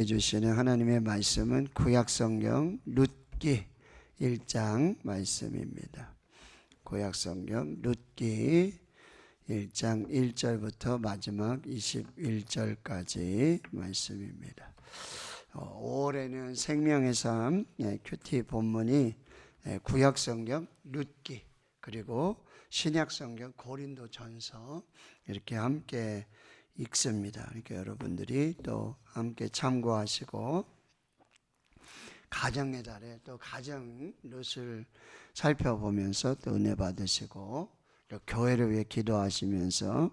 주시는 하나님의 말씀은 구약성경 룻기 1장 말씀입니다. 구약성경 룻기 1장 1절부터 마지막 21절까지 말씀입니다. 5월에는 생명의 삶 큐티 본문이 구약성경 룻기 그리고 신약성경 고린도전서 이렇게 함께 읽습니다. 그러니까 여러분들이 또 함께 참고하시고 가정의 달에 또 가정 룻을 살펴보면서 또 은혜 받으시고 또 교회를 위해 기도하시면서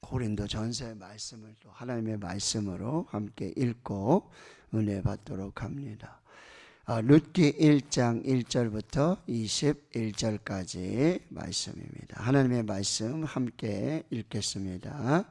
고린도 전서의 말씀을 또 하나님의 말씀으로 함께 읽고 은혜 받도록 합니다. 룻기 1장 1절부터 21절까지 말씀입니다. 하나님의 말씀 함께 읽겠습니다.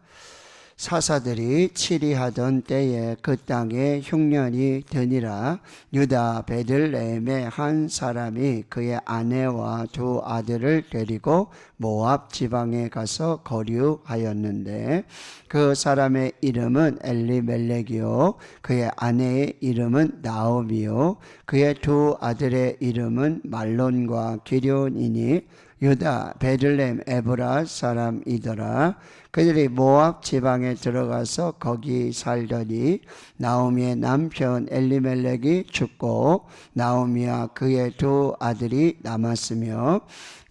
사사들이 치리하던 때에 그 땅에 흉년이 드니라. 유다 베들레헴의 한 사람이 그의 아내와 두 아들을 데리고 모압 지방에 가서 거류하였는데 그 사람의 이름은 엘리멜렉이요 그의 아내의 이름은 나오미요 그의 두 아들의 이름은 말론과 기럧이니 유다 베들레헴 에브라 사람이더라. 그들이 모압 지방에 들어가서 거기 살더니 나오미의 남편 엘리멜렉이 죽고 나오미와 그의 두 아들이 남았으며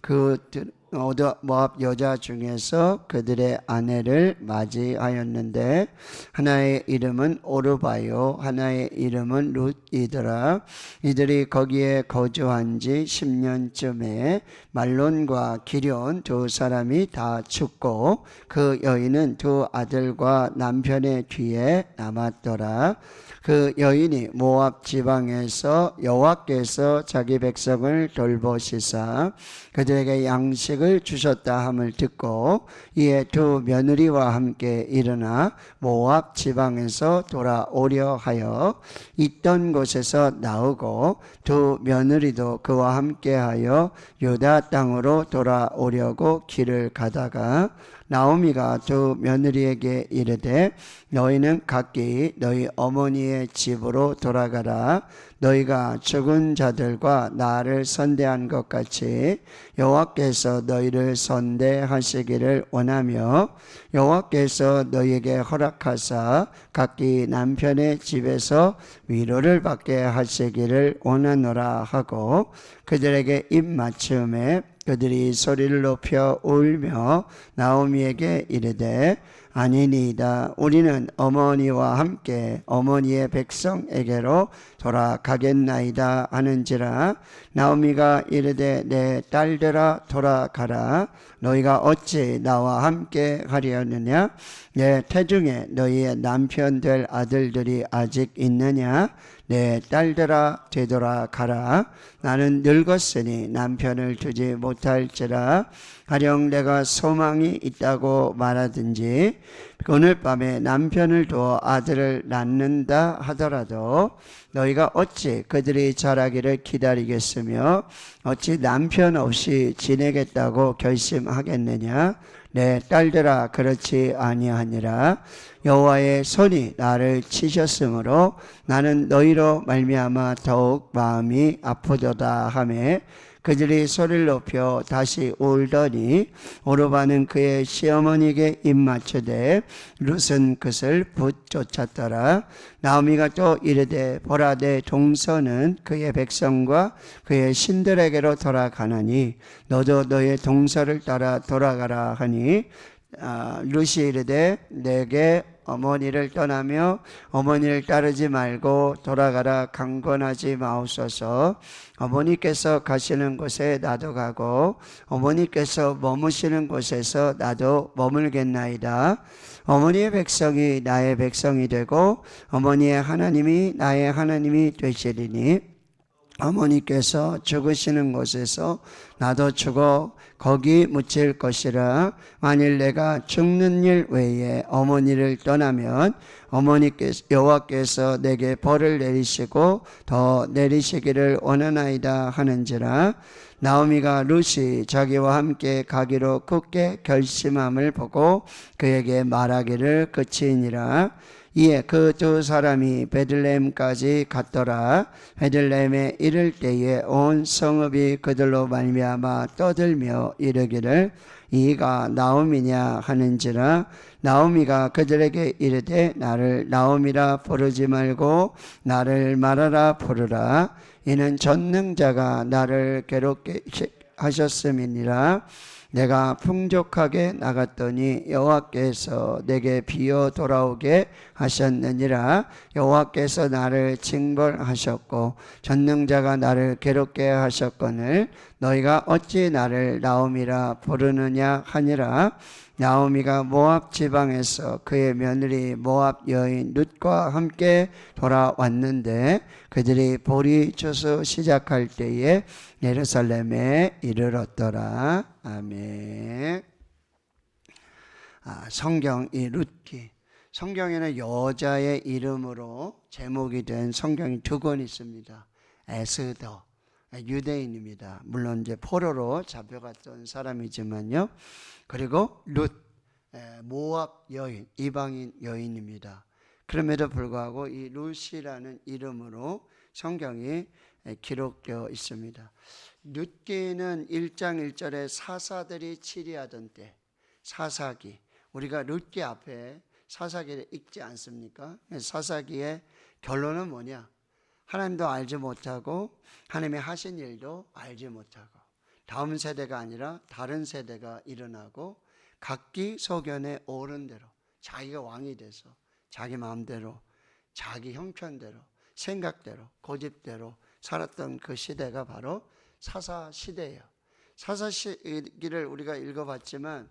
그 모압 여자 중에서 그들의 아내를 맞이하였는데 하나의 이름은 오르바요 하나의 이름은 룻이더라. 이들이 거기에 거주한 지 10년쯤에 말론과 기럧 두 사람이 다 죽고 그 여인은 두 아들과 남편의 뒤에 남았더라. 그 여인이 모압 지방에서 여호와께서 자기 백성을 돌보시사 그들에게 양식을 주셨다 함을 듣고 이에 두 며느리와 함께 일어나 모압 지방에서 돌아오려 하여 있던 곳에서 나오고 두 며느리도 그와 함께하여 유다 땅으로 돌아오려고 길을 가다가 나오미가 두 며느리에게 이르되 너희는 각기 너희 어머니의 집으로 돌아가라. 너희가 죽은 자들과 나를 선대한 것 같이 여호와께서 너희를 선대하시기를 원하며 여호와께서 너희에게 허락하사 각기 남편의 집에서 위로를 받게 하시기를 원하노라 하고 그들에게 입맞춤에 그들이 소리를 높여 울며 나오미에게 이르되 아니니이다. 우리는 어머니와 함께 어머니의 백성에게로 돌아가겠나이다 하는지라. 나오미가 이르되 내 딸들아 돌아가라. 너희가 어찌 나와 함께 하려느냐? 내 태중에 너희의 남편 될 아들들이 아직 있느냐? 내 딸들아 되돌아가라. 나는 늙었으니 남편을 두지 못할지라. 가령 내가 소망이 있다고 말하든지 오늘 밤에 남편을 두어 아들을 낳는다 하더라도 너희가 어찌 그들이 자라기를 기다리겠으며 어찌 남편 없이 지내겠다고 결심하겠느냐? 내 딸들아 그렇지 아니하니라. 여호와의 손이 나를 치셨으므로 나는 너희로 말미암아 더욱 마음이 아프도다 하매 그들이 소리를 높여 다시 울더니 오르바는 그의 시어머니에게 입맞추되 룻은 그것을 붙쫓았더라. 나오미가 또 이르되 보라 내 동서는 그의 백성과 그의 신들에게로 돌아가나니 너도 너의 동서를 따라 돌아가라 하니 룻이 이르되 내게 어머니를 떠나며 어머니를 따르지 말고 돌아가라 강권하지 마옵소서. 어머니께서 가시는 곳에 나도 가고 어머니께서 머무시는 곳에서 나도 머물겠나이다. 어머니의 백성이 나의 백성이 되고 어머니의 하나님이 나의 하나님이 되시리니 어머니께서 죽으시는 곳에서 나도 죽어 거기 묻힐 것이라. 만일 내가 죽는 일 외에 어머니를 떠나면 어머니께서 여호와께서 내게 벌을 내리시고 더 내리시기를 원하나이다 하는지라. 나오미가 룻이 자기와 함께 가기로 굳게 결심함을 보고 그에게 말하기를 그치니라. 이에 그 두 사람이 베들레헴까지 갔더라. 베들레헴에 이를 때에 온 성읍이 그들로 말미암아 떠들며 이르기를 이가 나오미냐 하는지라. 나오미가 그들에게 이르되 나를 나오미라 부르지 말고 나를 마라라 부르라. 이는 전능자가 나를 괴롭게 하셨음이니라. 내가 풍족하게 나갔더니 여호와께서 내게 비어 돌아오게 하셨느니라. 여호와께서 나를 징벌하셨고 전능자가 나를 괴롭게 하셨거늘 너희가 어찌 나를 나오미라 부르느냐 하니라. 나오미가 모압 지방에서 그의 며느리 모압 여인 룻과 함께 돌아왔는데 그들이 보리 추수 시작할 때에 예루살렘에 이르렀더라. 아멘. 성경 이 룻기, 성경에는 여자의 이름으로 제목이 된 성경이 두 권 있습니다. 에스더, 유대인입니다. 물론 이제 포로로 잡혀갔던 사람이지만요. 그리고 룻, 모압 여인, 이방인 여인입니다. 그럼에도 불구하고 이 룻이라는 이름으로 성경이 기록되어 있습니다. 룻기는 1장 1절에 사사들이 치리하던 때, 사사기, 우리가 룻기 앞에 사사기를 읽지 않습니까? 사사기의 결론은 뭐냐? 하나님도 알지 못하고 하나님이 하신 일도 알지 못하고 다음 세대가 아니라 다른 세대가 일어나고 각기 소견에 오른 대로 자기가 왕이 돼서 자기 마음대로 자기 형편대로 생각대로 고집대로 살았던 그 시대가 바로 사사시대예요. 사사시기를 우리가 읽어봤지만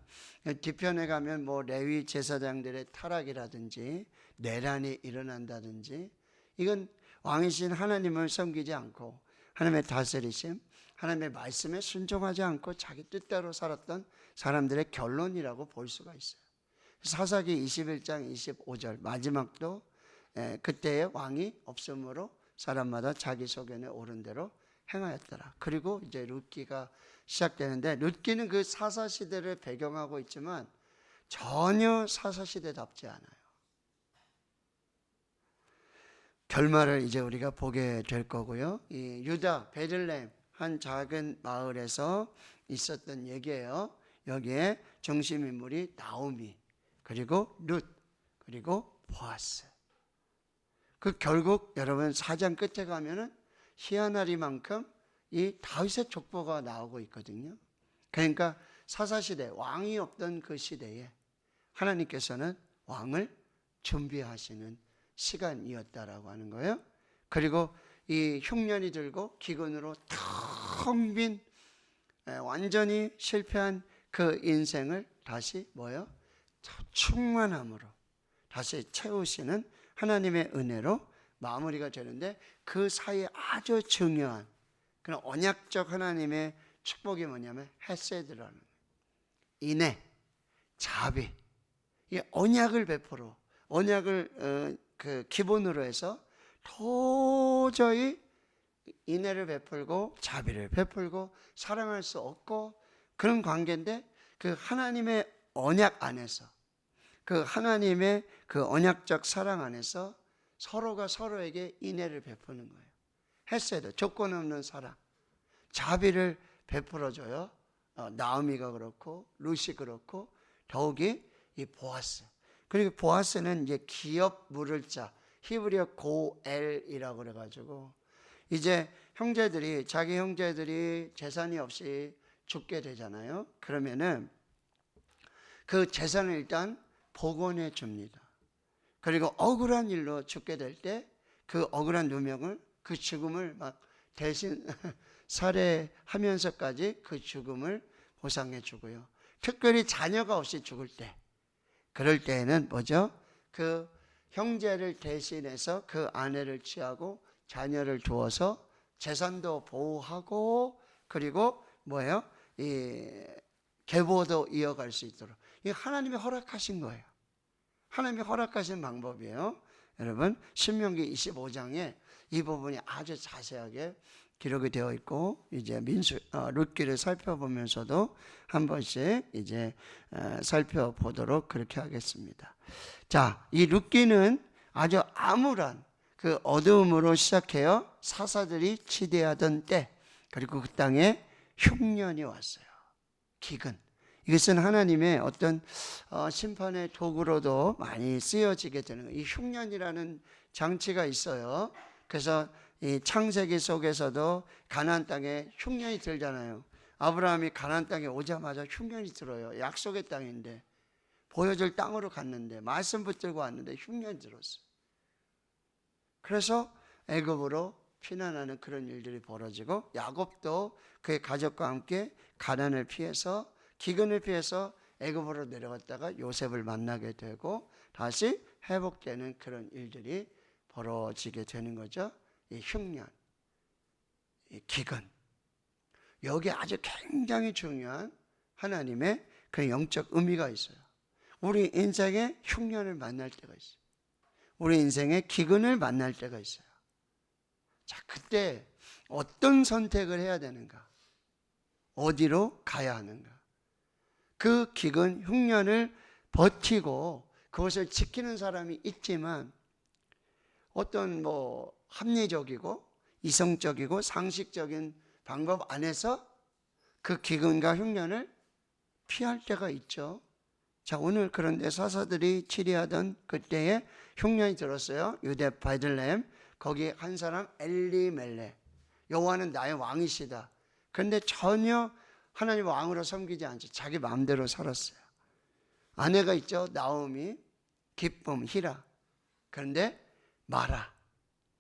뒤편에 가면 뭐 레위 제사장들의 타락이라든지 내란이 일어난다든지 이건 왕이신 하나님을 섬기지 않고 하나님의 다스리심, 하나님의 말씀에 순종하지 않고 자기 뜻대로 살았던 사람들의 결론이라고 볼 수가 있어요. 사사기 21장 25절 마지막도 그때의 왕이 없으므로 사람마다 자기 소견에 오른 대로 행하였더라. 그리고 이제 룻기가 시작되는데 룻기는 그 사사시대를 배경하고 있지만 전혀 사사시대답지 않아요. 결말을 이제 우리가 보게 될 거고요. 이 유다 베들레헴 한 작은 마을에서 있었던 얘기예요. 여기에 중심 인물이 나오미, 그리고 룻, 그리고 보아스. 그 결국 여러분 4장 끝에 가면은 희한하리만큼 이 다윗의 족보가 나오고 있거든요. 그러니까 사사시대 왕이 없던 그 시대에 하나님께서는 왕을 준비하시는 시간이었다라고 하는 거예요. 그리고 이 흉년이 들고 기근으로 텅 빈 완전히 실패한 그 인생을 다시 뭐요? 충만함으로 다시 채우시는 하나님의 은혜로 마무리가 되는데 그 사이에 아주 중요한 그런 언약적 하나님의 축복이 뭐냐면 헤세드라는 인애, 자비, 이 언약을 베풀어 언약을 그 기본으로 해서 도저히 인애를 베풀고 자비를 베풀고 사랑할 수 없고 그런 관계인데 그 하나님의 언약 안에서 그 하나님의 그 언약적 사랑 안에서 서로가 서로에게 인애를 베푸는 거예요. 헤세드, 조건 없는 사랑, 자비를 베풀어줘요. 나오미가 그렇고 룻이 그렇고 더욱이 이 보아스. 그리고 보아스는 이제 기업 물을 자, 히브리어 고엘이라고 그래가지고 이제 형제들이 자기 형제들이 재산이 없이 죽게 되잖아요. 그러면은 그 재산을 일단 복원해 줍니다. 그리고 억울한 일로 죽게 될 때 그 억울한 누명을 그 죽음을 막 대신 살해하면서까지 그 죽음을 보상해 주고요. 특별히 자녀가 없이 죽을 때 그럴 때에는 뭐죠? 그 형제를 대신해서 그 아내를 취하고 자녀를 두어서 재산도 보호하고 그리고 뭐예요? 이 계보도 이어갈 수 있도록 이 하나님이 허락하신 거예요. 하나님이 허락하신 방법이에요. 여러분 신명기 25장에 이 부분이 아주 자세하게 기록이 되어 있고 이제 룻기를 살펴보면서도 한 번씩 이제 살펴보도록 그렇게 하겠습니다. 자, 이 룻기는 아주 암울한 그 어두움으로 시작해요. 사사들이 치대하던 때, 그리고 그 땅에 흉년이 왔어요. 기근. 이것은 하나님의 어떤 심판의 도구로도 많이 쓰여지게 되는 거예요. 이 흉년이라는 장치가 있어요. 그래서 이 창세기 속에서도 가나안 땅에 흉년이 들잖아요. 아브라함이 가나안 땅에 오자마자 흉년이 들어요. 약속의 땅인데, 보여줄 땅으로 갔는데, 말씀 붙들고 왔는데 흉년이 들었어요. 그래서 애굽으로 피난하는 그런 일들이 벌어지고, 야곱도 그의 가족과 함께 가난을 피해서, 기근을 피해서 애굽으로 내려갔다가 요셉을 만나게 되고 다시 회복되는 그런 일들이 벌어지게 되는 거죠. 이 흉년, 이 기근, 여기 아주 굉장히 중요한 하나님의 그 영적 의미가 있어요. 우리 인생에 흉년을 만날 때가 있어요. 우리 인생에 기근을 만날 때가 있어요. 자, 그때 어떤 선택을 해야 되는가? 어디로 가야 하는가? 그 기근, 흉년을 버티고 그것을 지키는 사람이 있지만, 어떤 합리적이고 이성적이고 상식적인 방법 안에서 그 기근과 흉년을 피할 때가 있죠. 자, 오늘 그런데 사사들이 치리하던 그때에 흉년이 들었어요. 유대 베들레헴. 거기 한 사람 엘리멜렉. 여호와는 나의 왕이시다. 그런데 전혀 하나님 왕으로 섬기지 않죠. 자기 마음대로 살았어요. 아내가 있죠. 나오미, 기쁨, 히라. 그런데 마라,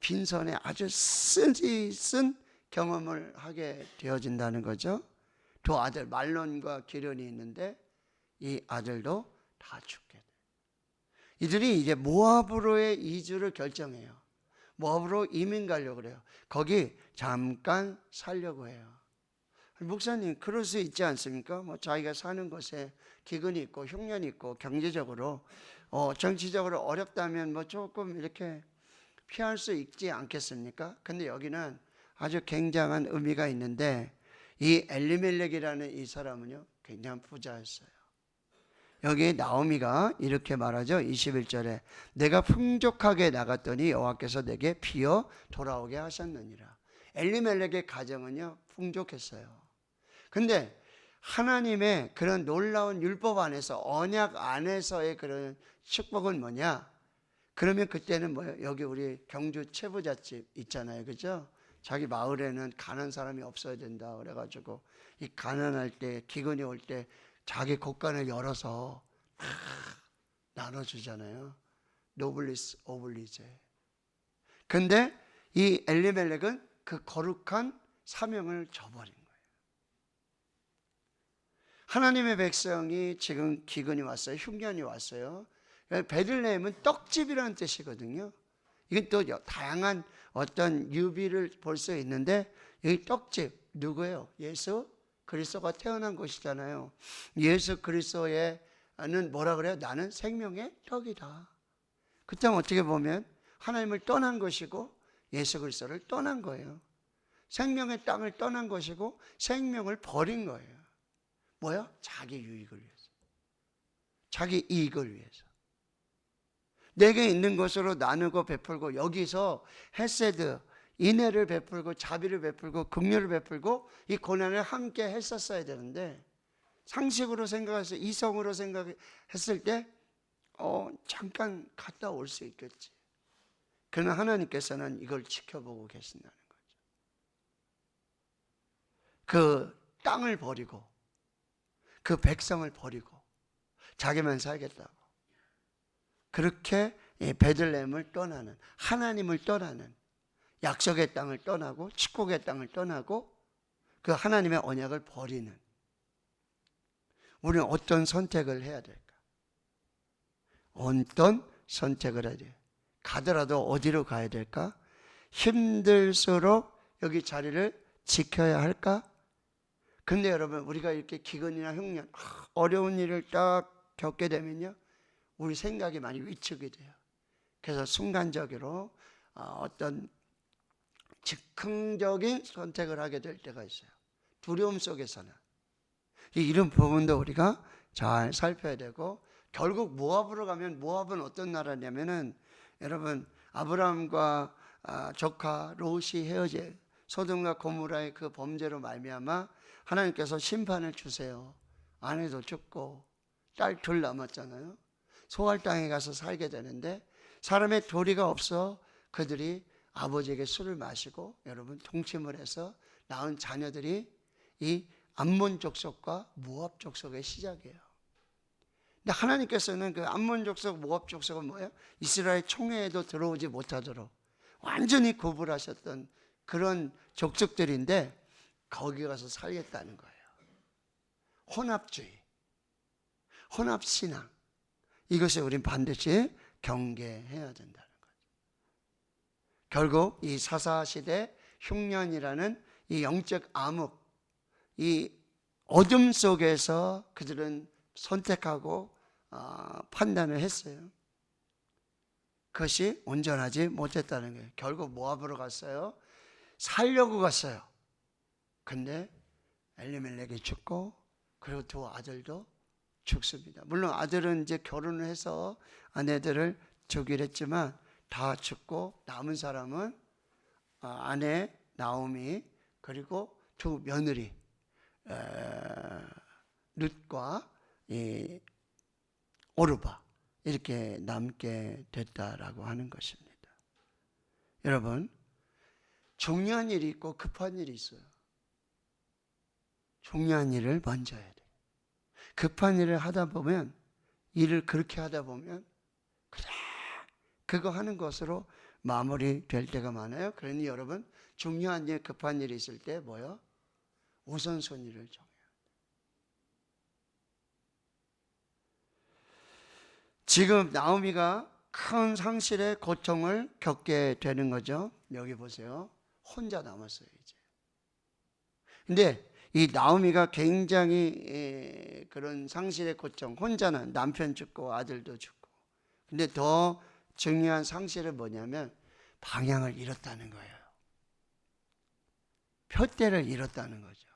빈손에 아주 쓴 경험을 하게 되어진다는 거죠. 두 아들 말론과 기련이 있는데 이 아들도 다 죽게 돼요. 이들이 이제 모압으로의 이주를 결정해요. 모압으로 이민 가려고 그래요. 거기 잠깐 살려고 해요. 목사님, 그럴 수 있지 않습니까? 자기가 사는 곳에 기근이 있고 흉년이 있고 경제적으로 정치적으로 어렵다면 조금 이렇게 피할 수 있지 않겠습니까? 근데 여기는 아주 굉장한 의미가 있는데, 이 엘리멜렉이라는 이 사람은요 굉장히 부자였어요. 여기 나오미가 이렇게 말하죠. 21절에 내가 풍족하게 나갔더니 여호와께서 내게 피어 돌아오게 하셨느니라. 엘리멜렉의 가정은요 풍족했어요. 근데 하나님의 그런 놀라운 율법 안에서, 언약 안에서의 그런 축복은 뭐냐? 그러면 그때는 뭐예요? 여기 우리 경주 최부잣집 있잖아요. 그죠? 자기 마을에는 가난한 사람이 없어야 된다 그래가지고 이 가난할 때, 기근이 올 때 자기 곳간을 열어서 다 나눠주잖아요. 노블리스 오블리제. 근데 이 엘리멜렉은 그 거룩한 사명을 저버린 거예요. 하나님의 백성이 지금 기근이 왔어요. 흉년이 왔어요. 베들레헴은 떡집이라는 뜻이거든요. 이건 또 다양한 어떤 유비를 볼 수 있는데, 여기 떡집 누구예요? 예수 그리스도가 태어난 곳이잖아요. 예수 그리스도에는 뭐라 그래요? 나는 생명의 떡이다. 그 땅 어떻게 보면 하나님을 떠난 것이고 예수 그리스도를 떠난 거예요. 생명의 땅을 떠난 것이고 생명을 버린 거예요. 뭐야? 자기 유익을 위해서, 자기 이익을 위해서. 내게 있는 것으로 나누고 베풀고, 여기서 헤세드, 인애를 베풀고 자비를 베풀고 긍휼을 베풀고 이 고난을 함께 했었어야 되는데, 상식으로 생각해서 이성으로 생각했을 때 잠깐 갔다 올 수 있겠지. 그러나 하나님께서는 이걸 지켜보고 계신다는 거죠. 그 땅을 버리고 그 백성을 버리고 자기만 살겠다고, 그렇게 베들레헴을 떠나는, 하나님을 떠나는, 약속의 땅을 떠나고 축복의 땅을 떠나고 그 하나님의 언약을 버리는, 우리는 어떤 선택을 해야 될까? 어떤 선택을 해야 돼요? 가더라도 어디로 가야 될까? 힘들수록 여기 자리를 지켜야 할까? 근데 여러분, 우리가 이렇게 기근이나 흉년, 어려운 일을 딱 겪게 되면요, 우리 생각이 많이 위축이 돼요. 그래서 순간적으로 어떤 즉흥적인 선택을 하게 될 때가 있어요. 두려움 속에서는. 이런 부분도 우리가 잘 살펴야 되고, 결국 모압으로 가면, 모압은 어떤 나라냐면은 여러분, 아브라함과 조카 롯이 헤어져 소돔과 고모라의 그 범죄로 말미암아 하나님께서 심판을 주세요. 아내도 죽고 딸 둘 남았잖아요. 소알 땅에 가서 살게 되는데 사람의 도리가 없어 그들이 아버지에게 술을 마시고 여러분 동침을 해서 낳은 자녀들이 이 암몬 족속과 모압 족속의 시작이에요. 근데 하나님께서는 그 암몬 족속, 모압 족속은 뭐예요? 이스라엘 총회에도 들어오지 못하도록 완전히 구분하셨던 그런 족속들인데 거기 가서 살겠다는 거예요. 혼합주의, 혼합신앙, 이것을 우린 반드시 경계해야 된다는 거죠. 결국 이 사사시대 흉년이라는 이 영적 암흑, 이 어둠 속에서 그들은 선택하고 판단을 했어요. 그것이 온전하지 못했다는 거예요. 결국 모압으로 갔어요. 살려고 갔어요. 근데 엘리멜렉이 죽고 그리고 두 아들도 죽습니다. 물론 아들은 이제 결혼을 해서 아내들을 주기로 했지만 다 죽고 남은 사람은 아내 나오미 그리고 두 며느리 룻과 이 오르바 이렇게 남게 됐다라고 하는 것입니다. 여러분, 중요한 일이 있고 급한 일이 있어요. 중요한 일을 먼저 해야 돼요. 급한 일을 하다 보면, 일을 그렇게 하다 보면 그래 그거 하는 것으로 마무리될 때가 많아요. 그러니 여러분, 중요한 일, 급한 일이 있을 때 뭐요? 우선순위를 정해요. 지금 나오미가 큰 상실의 고통을 겪게 되는 거죠. 여기 보세요. 혼자 남았어요, 이제. 근데 이 나오미가 굉장히 그런 상실의 고통, 혼자는 남편 죽고 아들도 죽고. 근데 더 중요한 상실은 뭐냐면 방향을 잃었다는 거예요. 표대를 잃었다는 거죠.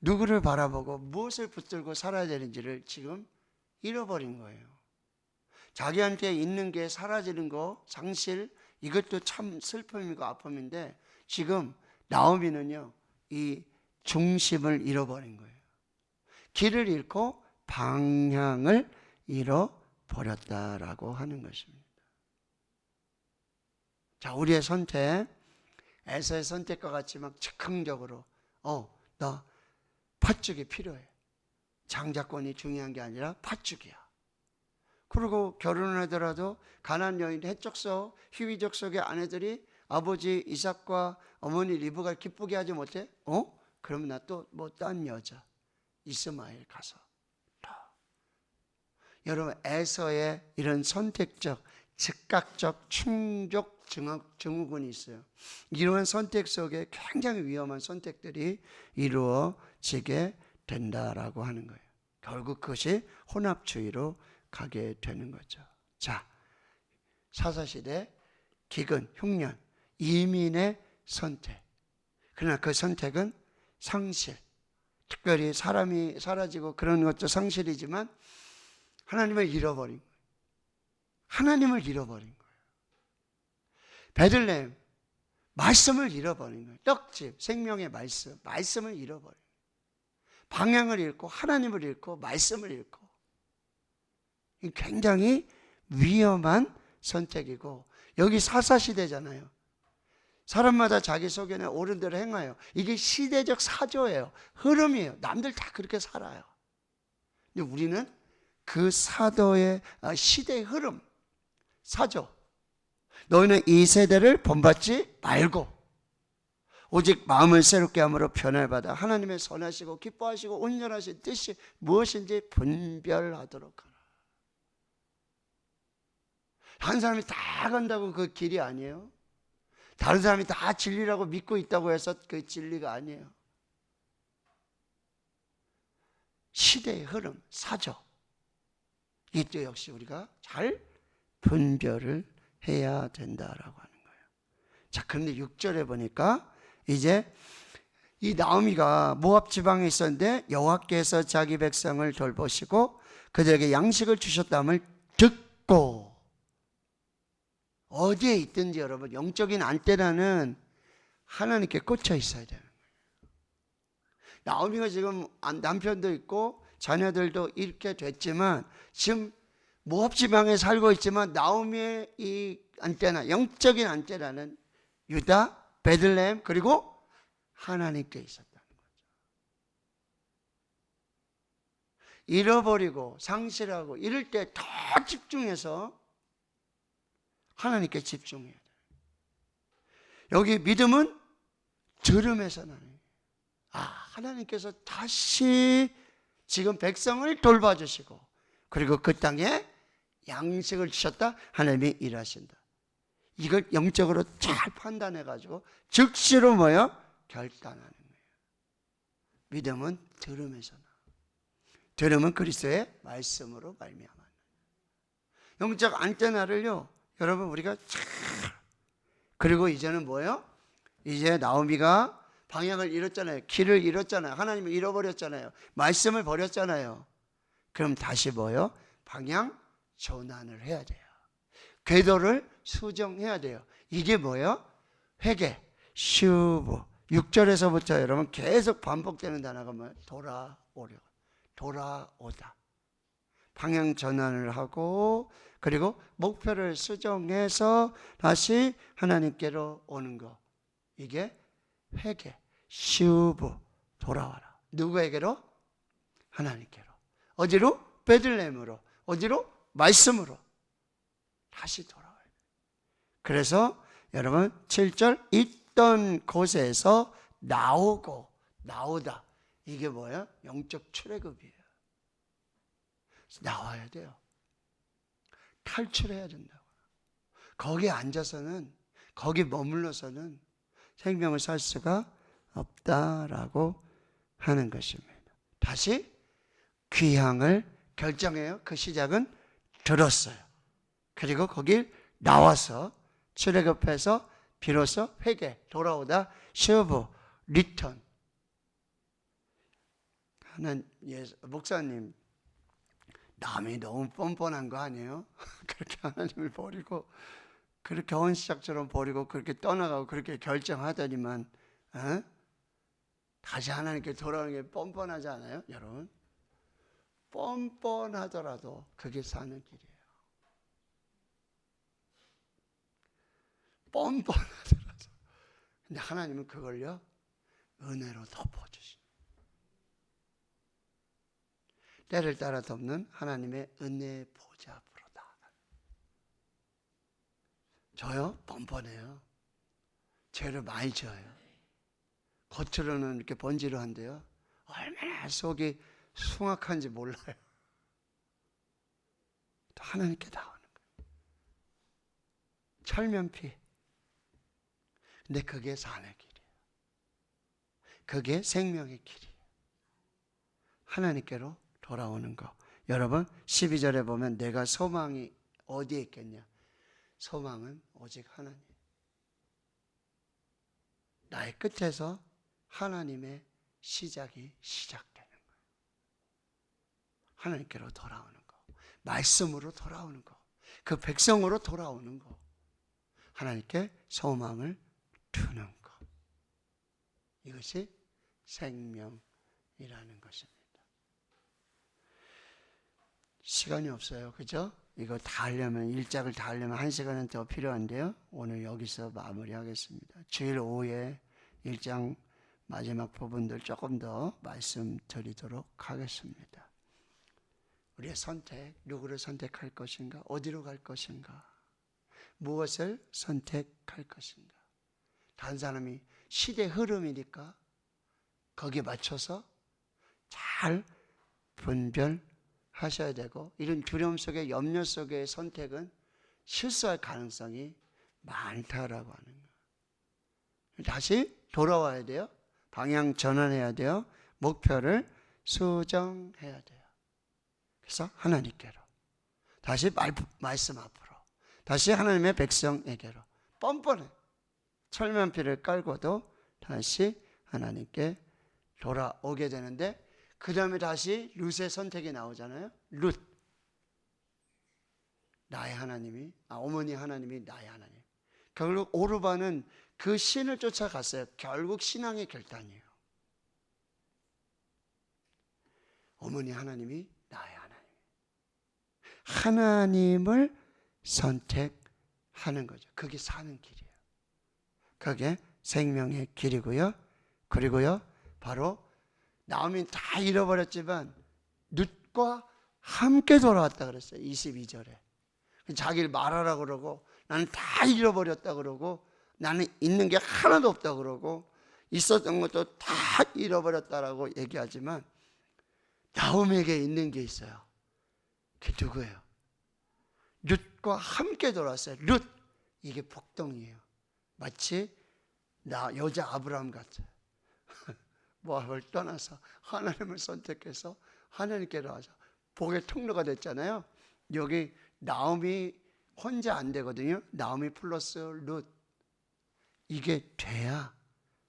누구를 바라보고 무엇을 붙들고 살아야 되는지를 지금 잃어버린 거예요. 자기한테 있는 게 사라지는 거, 상실, 이것도 참 슬픔이고 아픔인데 지금 나오미는요, 이 중심을 잃어버린 거예요. 길을 잃고 방향을 잃어버렸다라고 하는 것입니다. 자, 우리의 선택, 에서의 선택과 같이 막 즉흥적으로 나 팥죽이 필요해. 장자권이 중요한 게 아니라 팥죽이야. 그리고 결혼을 하더라도 가나안 여인 헷족속, 히위족속의 아내들이 아버지 이삭과 어머니 리브가를 기쁘게 하지 못해? 그러면 나 또 뭐 딴 여자 이스마엘 가서. 여러분, 에서의 이런 선택적, 즉각적 충족 증후군이 있어요. 이러한 선택 속에 굉장히 위험한 선택들이 이루어지게 된다라고 하는 거예요. 결국 그것이 혼합주의로 가게 되는 거죠. 자, 사사시대, 기근, 흉년, 이민의 선택. 그러나 그 선택은 상실, 특별히 사람이 사라지고 그런 것도 상실이지만 하나님을 잃어버린 거예요. 하나님을 잃어버린 거예요. 베들레헴, 말씀을 잃어버린 거예요. 떡집, 생명의 말씀을 잃어버린 거예요. 방향을 잃고 하나님을 잃고 말씀을 잃고, 굉장히 위험한 선택이고, 여기 사사시대잖아요. 사람마다 자기 속에는 옳은 대로 행하여. 이게 시대적 사조예요. 흐름이에요. 남들 다 그렇게 살아요. 근데 우리는 그 사도의 시대의 흐름, 사조. 너희는 이 세대를 본받지 말고 오직 마음을 새롭게 함으로 변화를 받아 하나님의 선하시고 기뻐하시고 온전하신 뜻이 무엇인지 분별하도록 하라. 한 사람이 다 간다고 그 길이 아니에요. 다른 사람이 다 진리라고 믿고 있다고 해서 그 진리가 아니에요. 시대의 흐름, 사조. 이것도 역시 우리가 잘 분별을 해야 된다라고 하는 거예요. 자, 그런데 6절에 보니까 이제 이 나오미가 모압 지방에 있었는데 여호와께서 자기 백성을 돌보시고 그들에게 양식을 주셨다함을 듣고, 어디에 있든지 여러분 영적인 안테나는 하나님께 꽂혀 있어야 돼요. 나오미가 지금 남편도 있고 자녀들도 이렇게 됐지만 지금 모압 지방에 살고 있지만 나오미의 이 안테나, 영적인 안테나는 유다, 베들레헴 그리고 하나님께 있었다는 거죠. 잃어버리고 상실하고 이럴 때 더 집중해서 하나님께 집중해야 돼요. 여기 믿음은 들음에서 나는 거예요. 하나님께서 다시 지금 백성을 돌봐주시고 그리고 그 땅에 양식을 주셨다. 하나님이 일하신다. 이걸 영적으로 잘 판단해가지고 즉시로 뭐요? 결단하는 거예요. 믿음은 들음에서 나. 들음은 그리스도의 말씀으로 말미암아. 영적 안테나를요, 여러분 우리가 잘. 그리고 이제는 뭐예요? 이제 나오미가 방향을 잃었잖아요. 길을 잃었잖아요. 하나님을 잃어버렸잖아요. 말씀을 버렸잖아요. 그럼 다시 뭐예요? 방향 전환을 해야 돼요. 궤도를 수정해야 돼요. 이게 뭐예요? 회개, 슈브. 6절에서부터 여러분 계속 반복되는 단어가 뭐예요? 돌아오려. 돌아오다. 방향 전환을 하고 그리고 목표를 수정해서 다시 하나님께로 오는 거. 이게 회개, 슈브, 돌아와라. 누구에게로? 하나님께로. 어디로? 베들레헴으로. 어디로? 말씀으로. 다시 돌아와요. 그래서 여러분 7절 있던 곳에서 나오고 나오다. 이게 뭐예요? 영적 출애굽이에요. 나와야 돼요. 탈출해야 된다고. 거기에 앉아서는, 거기 머물러서는 생명을 살 수가 없다라고 하는 것입니다. 다시 귀향을 결정해요. 그 시작은 들었어요. 그리고 거길 나와서 출애굽해서 비로소 회개, 돌아오다, 슈브, 리턴. 목사님, 남이 너무 뻔뻔한 거 아니에요? 그렇게 하나님을 버리고 그렇게 헌시작처럼 버리고 그렇게 떠나가고 그렇게 결정하더니만 다시 하나님께 돌아오는 게 뻔뻔하지 않아요? 여러분, 뻔뻔하더라도 그게 사는 길이에요. 뻔뻔하더라도. 근데 하나님은 그걸요 은혜로 덮어주십니다. 때를 따라 덮는 하나님의 은혜 보좌 앞으로다. 저요? 뻔뻔해요. 죄를 많이 지어요. 겉으로는 이렇게 번지르한데요, 얼마나 속이 숭악한지 몰라요. 또 하나님께 나오는 거예요. 철면피. 근데 그게 산의 길이에요. 그게 생명의 길이에요. 하나님께로 돌아오는 거. 여러분 12절에 보면 내가 소망이 어디에 있겠냐? 소망은 오직 하나님. 나의 끝에서 하나님의 시작이 시작되는 거예요. 하나님께로 돌아오는 거. 말씀으로 돌아오는 거. 그 백성으로 돌아오는 거. 하나님께 소망을 두는 거. 이것이 생명이라는 것입니다. 시간이 없어요. 그죠? 이거 다 하려면, 일작을 다 하려면 1시간은 더 필요한데요. 오늘 여기서 마무리하겠습니다. 주일 오후에 1장 마지막 부분들 조금 더 말씀드리도록 하겠습니다. 우리의 선택, 누구를 선택할 것인가? 어디로 갈 것인가? 무엇을 선택할 것인가? 다른 사람이 시대 흐름이니까 거기에 맞춰서 잘 분별하셔야 되고, 이런 두려움 속에, 염려 속의 선택은 실수할 가능성이 많다라고 하는 거예요. 다시 돌아와야 돼요. 방향 전환해야 돼요. 목표를 수정해야 돼요. 그래서 하나님께로, 다시 말씀 앞으로, 다시 하나님의 백성에게로. 뻔뻔해. 철면피를 깔고도 다시 하나님께 돌아오게 되는데, 그 다음에 다시 룻의 선택이 나오잖아요. 룻. 나의 하나님이, 어머니 하나님이 나의 하나님. 결국 오르반은 그 신을 쫓아갔어요. 결국 신앙의 결단이에요. 어머니 하나님이 나의 하나님. 하나님을 선택하는 거죠. 그게 사는 길이에요. 그게 생명의 길이고요. 그리고요, 바로 나오미 다 잃어버렸지만 룻과 함께 돌아왔다 그랬어요. 22절에. 자기를 말하라고 그러고 나는 다 잃어버렸다 그러고 나는 있는 게 하나도 없다 그러고 있었던 것도 다 잃어버렸다라고 얘기하지만 나오미에게 있는 게 있어요. 그게 누구예요? 룻과 함께 돌아왔어요. 룻, 이게 복덩이에요. 마치 나 여자 아브라함 같아요. 모압을 떠나서 하나님을 선택해서 하나님께로 와서 복의 통로가 됐잖아요. 여기 나오미 혼자 안 되거든요. 나오미 플러스 룻, 이게 돼야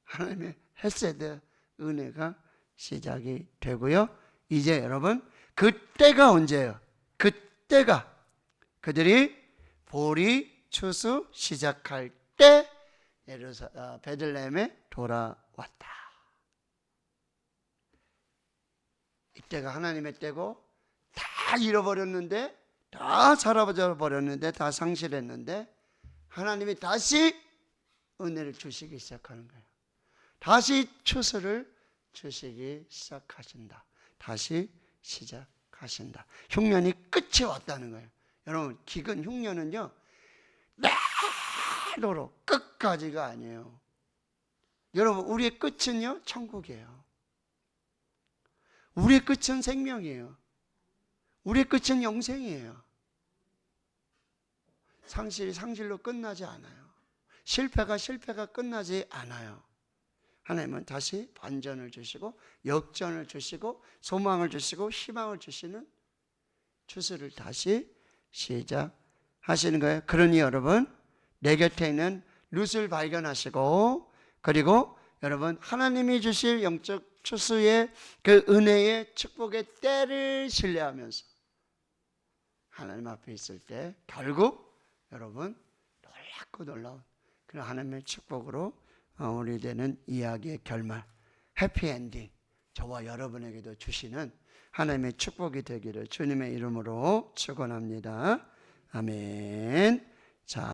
하나님의 헤세드 은혜가 시작이 되고요. 이제 여러분, 그때가 언제예요? 그때가 그들이 보리 추수 시작할 때 베들레헴에 돌아왔다. 이때가 하나님의 때고, 다 잃어버렸는데, 다 사라져 버렸는데, 다 상실했는데 하나님이 다시 은혜를 주시기 시작하는 거예요. 다시 추수를 주시기 시작하신다. 다시 시작하신다. 흉년이 끝이 왔다는 거예요. 여러분, 기근 흉년은요, 내도록 끝까지가 아니에요. 여러분, 우리의 끝은요, 천국이에요. 우리의 끝은 생명이에요. 우리의 끝은 영생이에요. 상실이 상실로 끝나지 않아요. 실패가 끝나지 않아요. 하나님은 다시 반전을 주시고 역전을 주시고 소망을 주시고 희망을 주시는 추수를 다시 시작하시는 거예요. 그러니 여러분, 내 곁에 있는 룻을 발견하시고, 그리고 여러분, 하나님이 주실 영적 추수의 그 은혜의 축복의 때를 신뢰하면서 하나님 앞에 있을 때 결국 여러분, 놀랍고 놀라운 그런 하나님의 축복으로 마무리되는 이야기의 결말, 해피엔딩, 저와 여러분에게도 주시는 하나님의 축복이 되기를 주님의 이름으로 축원합니다. 아멘. 자.